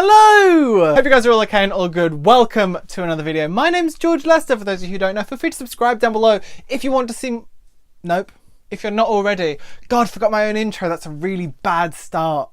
Hello! Hope you guys are all okay and all good. Welcome to another video. My name's George Lester. For those of you who don't know, feel free to subscribe down below if you want to see... Nope. If you're not already. God, forgot my own intro. That's a really bad start.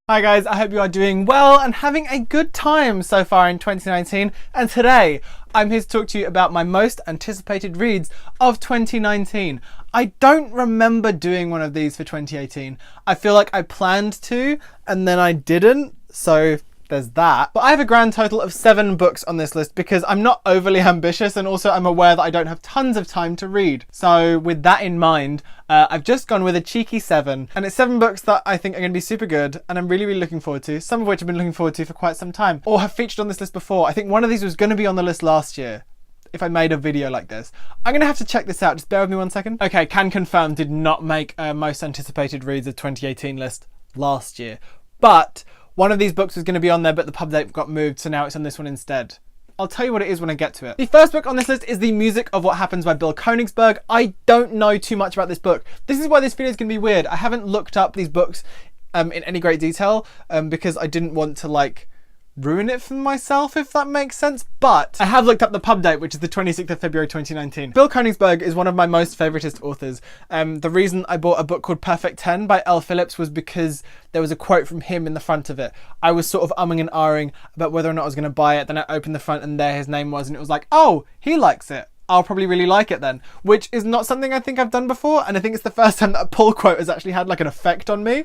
Hi guys, I hope you are doing well and having a good time so far in 2019. And today, I'm here to talk to you about my most anticipated reads of 2019. I don't remember doing one of these for 2018. I feel like I planned to, and then I didn't, so there's that. But I have a grand total of 7 books on this list because I'm not overly ambitious, and also I'm aware that I don't have tons of time to read. So with that in mind, I've just gone with a cheeky 7, and it's 7 books that I think are going to be super good and I'm really looking forward to, some of which I've been looking forward to for quite some time, or have featured on this list before. I think one of these was going to be on the list last year, if I made a video like this. I'm going to have to check this out, just bear with me one second. Okay, can confirm did not make a most anticipated reads of 2018 list last year, but one of these books was going to be on there, but the pub date got moved, so now it's on this one instead. I'll tell you what it is when I get to it. The first book on this list is The Music of What Happens by Bill Koenigsberg. I don't know too much about this book. This is why this video is going to be weird. I haven't looked up these books in any great detail because I didn't want to ruin it for myself, if that makes sense. But I have looked up the pub date, which is the 26th of February 2019. Bill Koenigsberg is one of my most favoritist authors. The reason I bought a book called Perfect 10 by Elle Phillips was because there was a quote from him in the front of it. I was sort of umming and ahhing about whether or not I was going to buy it. Then I opened the front and there his name was, and it was like, oh, he likes it. I'll probably really like it then, which is not something I think I've done before, and I think it's the first time that a pull quote has actually had an effect on me.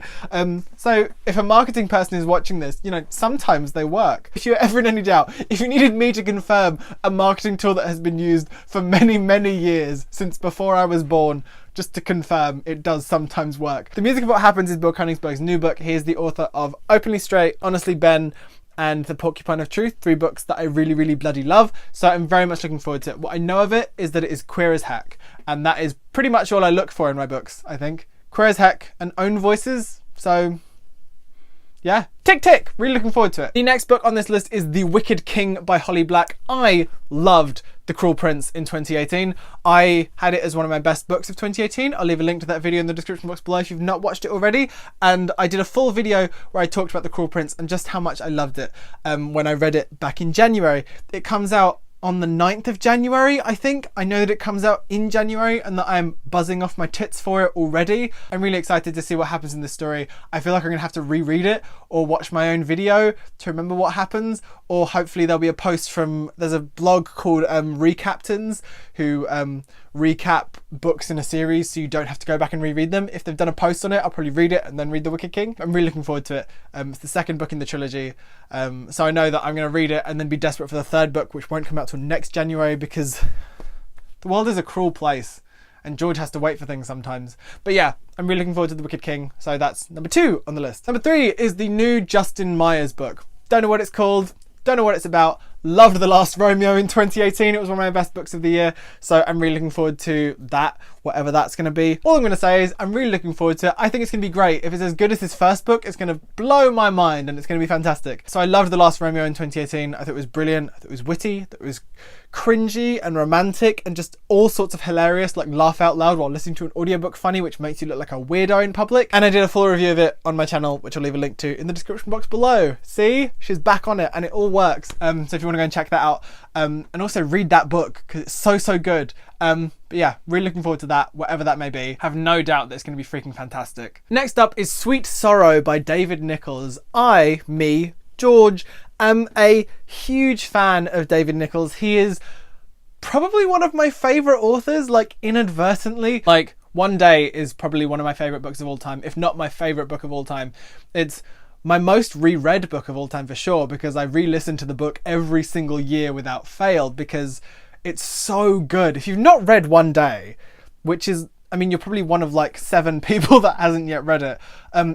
So if a marketing person is watching this, sometimes they work. If you're ever in any doubt, if you needed me to confirm a marketing tool that has been used for many, many years, since before I was born, just to confirm, it does sometimes work. The Music of What Happens is Bill Koenigsberg's new book. He is the author of Openly Straight, Honestly Ben, and The Porcupine of Truth, 3 books that I really, really bloody love. So I'm very much looking forward to it. What I know of it is that it is queer as heck. And that is pretty much all I look for in my books, I think. Queer as heck and own voices. So yeah, tick tick, really looking forward to it. The next book on this list is The Wicked King by Holly Black. I loved The Cruel Prince in 2018. I had it as one of my best books of 2018. I'll leave a link to that video in the description box below if you've not watched it already. And I did a full video where I talked about The Cruel Prince and just how much I loved it when I read it back in January. It comes out on the 9th of January, I think. I know that it comes out in January and that I'm buzzing off my tits for it already. I'm really excited to see what happens in this story. I feel like I'm gonna have to reread it or watch my own video to remember what happens, or hopefully there'll be a post from, there's a blog called Recaptains who recap books in a series so you don't have to go back and reread them. If they've done a post on it, I'll probably read it and then read The Wicked King. I'm really looking forward to it. It's the 2nd book in the trilogy, so I know that I'm going to read it and then be desperate for the 3rd book, which won't come out till next January because the world is a cruel place and George has to wait for things sometimes. But yeah, I'm really looking forward to The Wicked King, so that's number 2 on the list. Number 3 is the new Justin Meyers book. Don't know what it's called, don't know what it's about. Loved The Last Romeo in 2018. It was one of my best books of the year. So I'm really looking forward to that, whatever that's going to be. All I'm going to say is I'm really looking forward to it. I think it's going to be great. If it's as good as his first book, it's going to blow my mind and it's going to be fantastic. So I loved The Last Romeo in 2018. I thought it was brilliant. I thought it was witty. I thought it was cringy and romantic and just all sorts of hilarious, laugh out loud while listening to an audiobook funny, which makes you look like a weirdo in public. And I did a full review of it on my channel, which I'll leave a link to in the description box below. See? She's back on it and it all works. So if you want to go and check that out, and also read that book because it's so good. But yeah, really looking forward to that, whatever that may be. Have no doubt that it's going to be freaking fantastic. Next up is Sweet Sorrow by David Nicholls. George, am a huge fan of David Nicholls. He is probably one of my favourite authors, inadvertently. One Day is probably one of my favourite books of all time, if not my favourite book of all time. It's my most reread book of all time for sure, because I re-listen to the book every single year without fail because it's so good. If you've not read One Day, which is, you're probably one of 7 people that hasn't yet read it.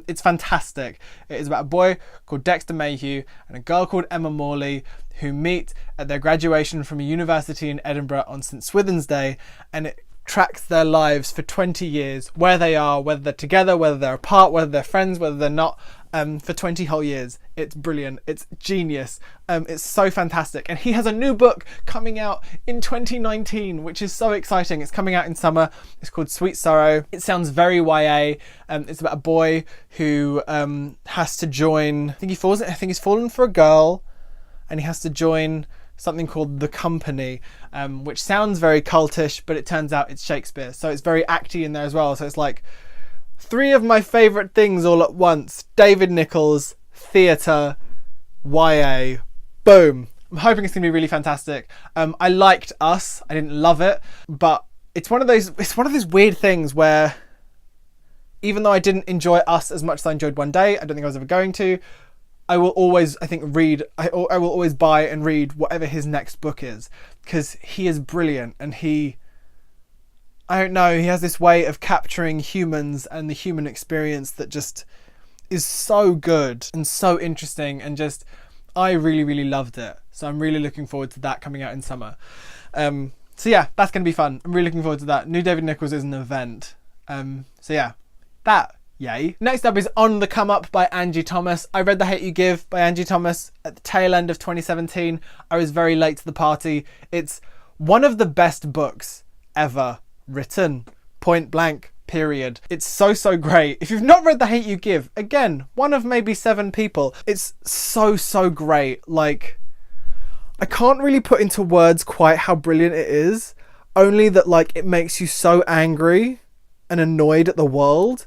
It's fantastic. It is about a boy called Dexter Mayhew and a girl called Emma Morley who meet at their graduation from a university in Edinburgh on St. Swithin's Day, and it tracks their lives for 20 years, where they are, whether they're together, whether they're apart, whether they're friends, whether they're not, for 20 whole years. It's brilliant. It's genius. It's so fantastic. And he has a new book coming out in 2019, which is so exciting. It's coming out in summer. It's called Sweet Sorrow. It sounds very YA. It's about a boy who has to join, I think he's fallen for a girl, and he has to join something called The Company, which sounds very cultish, but it turns out it's Shakespeare. So it's very acty in there as well. So it's like 3 of my favourite things all at once. David Nicholls, theatre, YA, boom. I'm hoping it's going to be really fantastic. I liked Us. I didn't love it, but it's one of those weird things where even though I didn't enjoy Us as much as I enjoyed One Day, I don't think I was ever going to, I will always, I think, I will always buy and read whatever his next book is, because he is brilliant, and I don't know, he has this way of capturing humans and the human experience that just is so good and so interesting, and just, I really, really loved it. So I'm really looking forward to that coming out in summer. So yeah, that's going to be fun. I'm really looking forward to that. New David Nicholls is an event. So yeah, that. Yay. Next up is On the Come Up by Angie Thomas. I read The Hate You Give by Angie Thomas at the tail end of 2017. I was very late to the party. It's one of the best books ever written. Point blank, period. It's so great. If you've not read The Hate You Give, again, one of maybe 7 people. It's so great. Like, I can't really put into words quite how brilliant it is. Only that, like, it makes you so angry and annoyed at the world.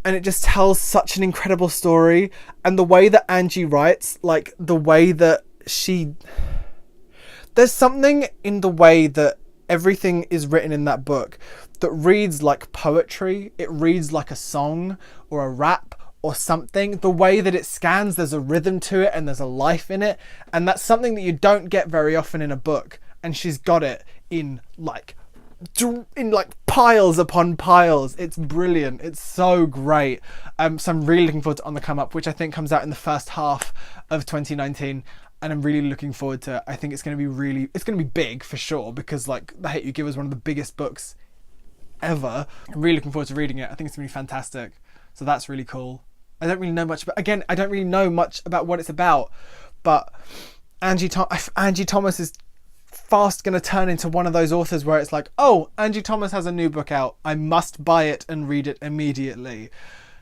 And it just tells such an incredible story. And the way that Angie writes, like the way that there's something in the way that everything is written in that book that reads like poetry. It reads like a song or a rap or something. The way that it scans, there's a rhythm to it and there's a life in it. And that's something that you don't get very often in a book. And she's got it in like piles upon piles. It's brilliant. It's so great. So I'm really looking forward to On the Come Up, which I think comes out in the first half of 2019, and I'm really looking forward to it. I think it's going to be big for sure, because like The Hate You Give is one of the biggest books ever. I'm really looking forward to reading it. I think it's going to be fantastic. So that's really cool. I don't really know much about what it's about, but Angie Thomas is fast going to turn into one of those authors where it's like, oh, Angie Thomas has a new book out, I must buy it and read it immediately.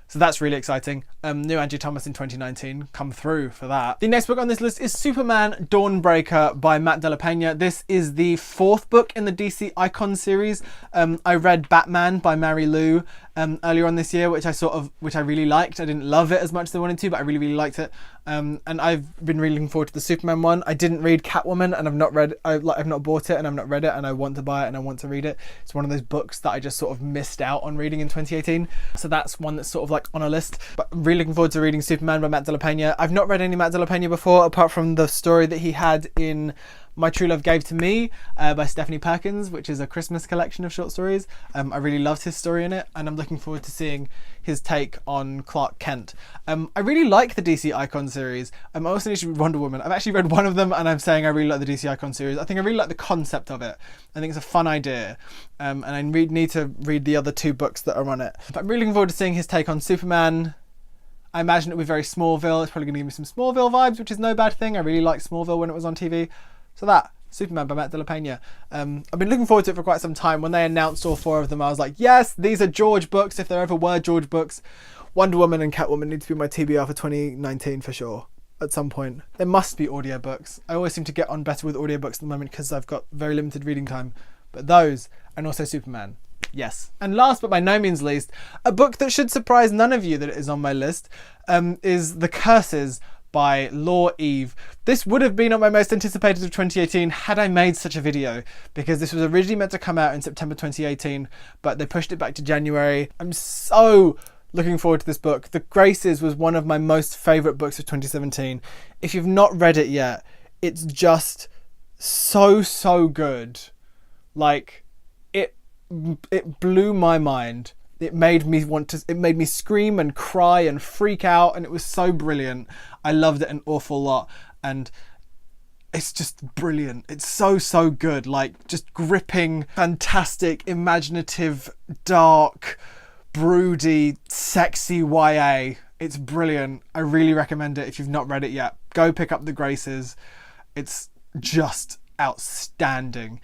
So that's really exciting. New Angie Thomas in 2019, come through for that. The next book on this list is Superman Dawnbreaker by Matt Della Pena. This is the 4th book in the DC Icon series. I read Batman by Mary Lou earlier on this year, which I really liked. I didn't love it as much as I wanted to, but I really liked it. And I've been really looking forward to the Superman one. I didn't read Catwoman, and I've not bought it, and I've not read it, and I want to buy it and I want to read it. It's one of those books that I just sort of missed out on reading in 2018. So that's one that's sort of like on a list. But I'm really looking forward to reading Superman by Matt Della Pena. I've not read any Matt Della Pena before, apart from the story that he had in My True Love Gave to Me by Stephanie Perkins, which is a Christmas collection of short stories. I really loved his story in it, and I'm looking forward to seeing his take on Clark Kent. I really like the DC Icon series. I also need to read Wonder Woman. I've actually read one of them, and I'm saying I really like the DC Icon series. I think I really like the concept of it. I think it's a fun idea, and I need to read the other 2 books that are on it. But I'm really looking forward to seeing his take on Superman. I imagine it'll be very Smallville. It's probably going to give me some Smallville vibes, which is no bad thing. I really liked Smallville when it was on TV. So that, Superman by Matt Della Pena. I've been looking forward to it for quite some time. When they announced all 4 of them, I was like, yes, these are George books, if there ever were George books. Wonder Woman and Catwoman need to be my TBR for 2019 for sure. At some point. There must be audiobooks. I always seem to get on better with audiobooks at the moment because I've got very limited reading time. But those, and also Superman. Yes. And last but by no means least, a book that should surprise none of you that it is on my list, is The Curses by Law Eve. This would have been on my most anticipated of 2018 had I made such a video, because this was originally meant to come out in September 2018, but they pushed it back to January. I'm so looking forward to this book. The Graces was one of my most favourite books of 2017. If you've not read it yet, it's just so good. Like, it blew my mind. It made me scream and cry and freak out, and it was so brilliant. I loved it an awful lot, and it's just brilliant. It's so good. Like, just gripping, fantastic, imaginative, dark, broody, sexy YA. It's brilliant. I really recommend it. If you've not read it yet, go pick up The Graces. It's just outstanding.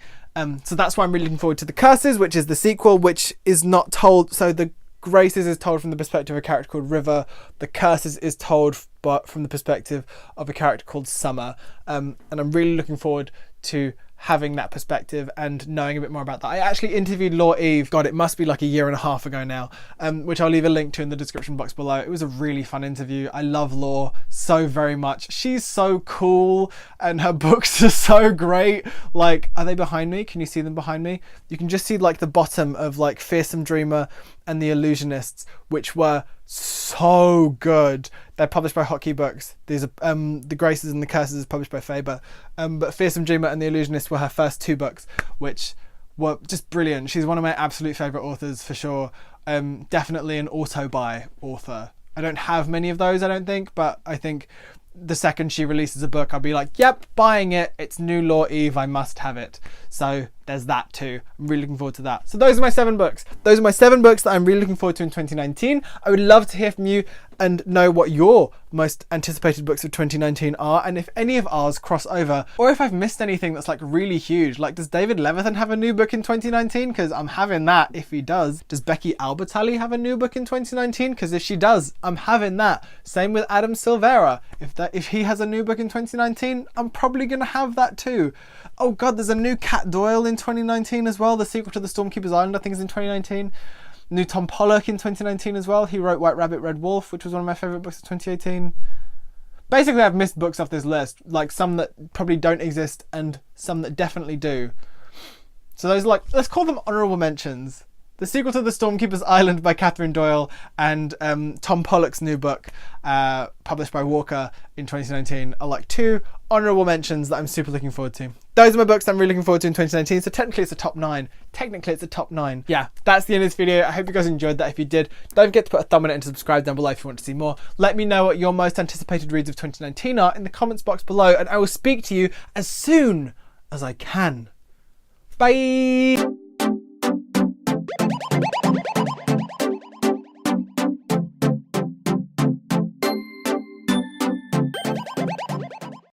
So that's why I'm really looking forward to The Curses, which is the sequel, which is not told. So The Graces is told from the perspective of a character called River. The Curses is told but from the perspective of a character called Summer. And I'm really looking forward to having that perspective and knowing a bit more about that. I actually interviewed Law Eve, God, it must be like a year and a half ago now, which I'll leave a link to in the description box below. It was a really fun interview. I love Law so very much. She's so cool and her books are so great. Like, are they behind me? Can you see them behind me? You can just see like the bottom of like Fearsome Dreamer and The Illusionists, which were so good. They're published by Hotkey Books. These are The Graces and The Curses is published by Faber. But Fearsome Dreamer and The Illusionists were her first two books, which were just brilliant. She's one of my absolute favourite authors for sure. Definitely an auto-buy author. I don't have many of those, I don't think, but I think the second she releases a book, I'll be like, yep, buying it. It's new Law Eve. I must have it. So there's that too. I'm really looking forward to that. So those are my 7 books. Those are my 7 books that I'm really looking forward to in 2019. I would love to hear from you and know what your most anticipated books of 2019 are, and if any of ours cross over, or if I've missed anything that's like really huge. Like, does David Levithan have a new book in 2019? Because I'm having that if he does. Does Becky Albertalli have a new book in 2019? Because if she does, I'm having that. Same with Adam Silvera. If he has a new book in 2019, I'm probably gonna have that too. Oh God, there's a new Cat Doyle in 2019 as well. The sequel to The Stormkeeper's Island, I think, is in 2019. New Tom Pollock in 2019 as well. He wrote White Rabbit, Red Wolf, which was one of my favourite books of 2018. Basically, I've missed books off this list, like some that probably don't exist and some that definitely do. So those are like, let's call them honourable mentions. The sequel to The Stormkeeper's Island by Catherine Doyle and Tom Pollock's new book, published by Walker in 2019, are like 2 honourable mentions that I'm super looking forward to. Those are my books I'm really looking forward to in 2019, so technically it's a top 9. Yeah, that's the end of this video. I hope you guys enjoyed that. If you did, don't forget to put a thumb on it and subscribe down below if you want to see more. Let me know what your most anticipated reads of 2019 are in the comments box below, and I will speak to you as soon as I can. Bye!